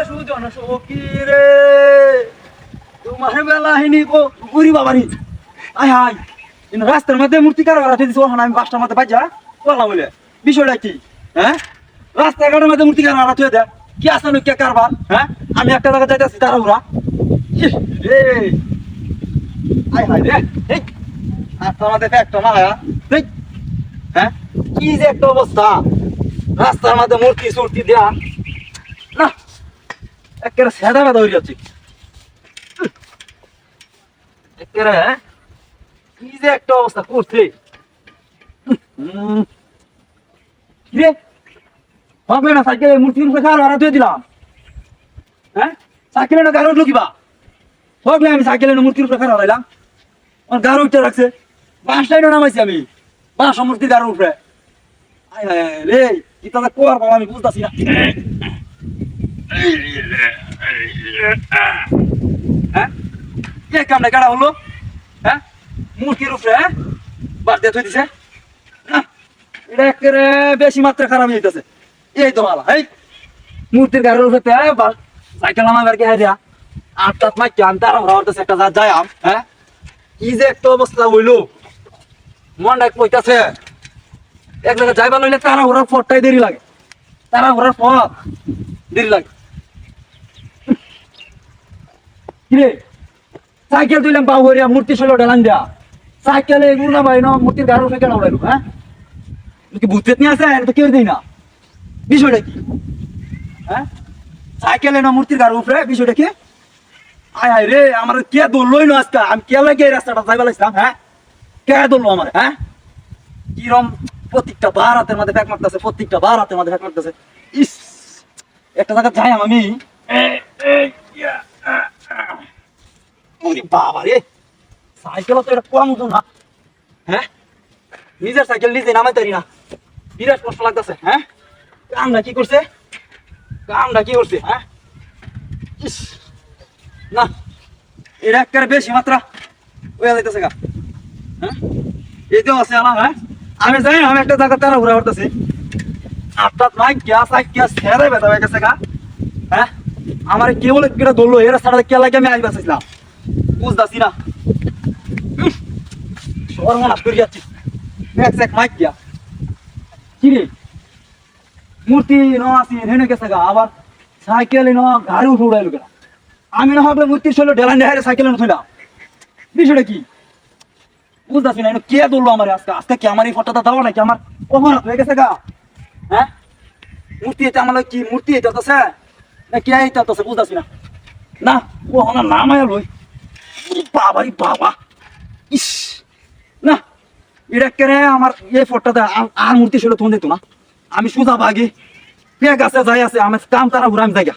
সুজন সখী রে তোমার বেলা হিনি গো গুরি বাবারি আয় হাই রাস্তার মধ্যে মূর্তি কারো রাখতে দিছো আমি 5টার মধ্যে বাজা বললাম বলে বিষয়টা কি হ্যাঁ রাস্তাঘাটের মধ্যে মূর্তি কারো রাখতে দেয় কি আসলে কে কারবার হ্যাঁ আমি একটা জায়গা যাইতেছি তাড়াহুড়া রে আয় হাই রে এই রাস্তার মধ্যে একটা না হ্যাঁ কি যে একটা অবস্থা রাস্তার মধ্যে মূর্তি সুর্তি দেয়া না একেবারে সেদা বেদা হয়ে যাচ্ছে একেবারে কি যে একটা অবস্থা করছে রে হবে না সাইকেলে মূর্তির উপরে খাওয়ার ভাড়া দিয়ে দিলাম হ্যাঁ সাইকেলে না গাড়ি উঠলো কিবা হবে আমি সাইকেলে মূর্তির উপরে খাওয়া হলাম আমার গাড়ি উঠতে রাখছে 5টায় নামাইছি আমি 5 মূর্তি গাড়ির উপরে আয় হায় রে কি তাহলে কোয়ার বাবা আমি বুঝতেছি না হ্যাঁ কে কামটা কাটা হলো হ্যাঁ মূর্তির উপরে হ্যাঁ বাদ দিয়ে থই দিছে এটা একেবারে বেশি মাত্রা খারাপ হয়ে যেতেছে এই তো মালা এই মূর্তির গাড়ির উপরে সাইকেল আমার বেরকে হাই দিয়া 8 মাইকে আনতার আমরা হতেছে একটা যাই আম হ্যাঁ কি যে একটা অবস্থা হইলো মনটা কইতাছে এক জায়গায় যাইবার লইলে তারা ঘোরার পথটাই দেরি লাগে তারা ঘোরার পথ দেরি লাগে কিরে সাইকেল দিলাম পাও হইয়া মূর্তি ষোলো ডালান দেয়া সাইকেলে গুড়া ভাই না মূর্তির গাড়ি উঠে কেন উড়াইলো হ্যাঁ কি ভূত নিয়ে আসে এটা কেউ দেয় না বিষয়টা কি হ্যাঁ সাইকেলে না মূর্তির গাড়ি উপরে বিষয়টা কি আয় হায় রে আমার কে দৌড়লোই না আজকে আমি কে লাগে এই রাস্তাটা যাইবার লাগছিলাম হ্যাঁ কে দৌড়লো আমার হ্যাঁ কিরম প্রত্যেকটা বার হাতের মধ্যে ব্যাগ মারতেছে প্রত্যেকটা বার হাতের মধ্যে ব্যাগ মারতেছে ইস একটা জায়গা যাই আমি বাবা রে সাইকেল তো এটা কম উঠো না হ্যাঁ নিজের সাইকেল নিজে নামাই তারি না বিরাট কষ্ট লাগতেছে হ্যাঁ কামটা কি করছে হ্যাঁ ইস না এটা একেবারে বেশি মাত্রা হয়ে যাইতেছে গা হ্যাঁ এই তো আছে আলাম হ্যাঁ আমি যাই আমি একটা জায়গা তারা ঘুরে করতেছি আপনার মাই গ্যাস ছেড়ে বেতা হয়ে গেছে গা হ্যাঁ আমার কে বলে কেটা ধরলো এরা সারা কে লাগে আমি আসবে আসছিলাম বুঝতেছি না সবার মনে করে যাচ্ছি এক মাইক গিয়া কিরে মূর্তি ন আসি হেনে গেছে গা আবার সাইকেলে ন গাড়ি উঠে উড়াইলো গেলা আমি না হবে মূর্তি ছিল ডেলান ডেহারে সাইকেলে নথইলাম বিষয়টা কি বুঝতেছি না কে ধরলো আমার আজকে কি আমার এই ফটোটা দাও নাকি আমার অপরাধ হয়ে গেছে গা হ্যাঁ মূর্তি এটা আমার কি মূর্তি এটা তো না কে এটা তো বুঝতেছি না না ও আমার নাম আয়া লই বাবারি বাবা ইস না এটা কেড়ে আমার এই ফটোটা আর মূর্তি ছিল তোমার দিত না আমি সোজা বাগি কে গাছে যাই আছে আমার কাম তারা ঘুরে আমি জায়গা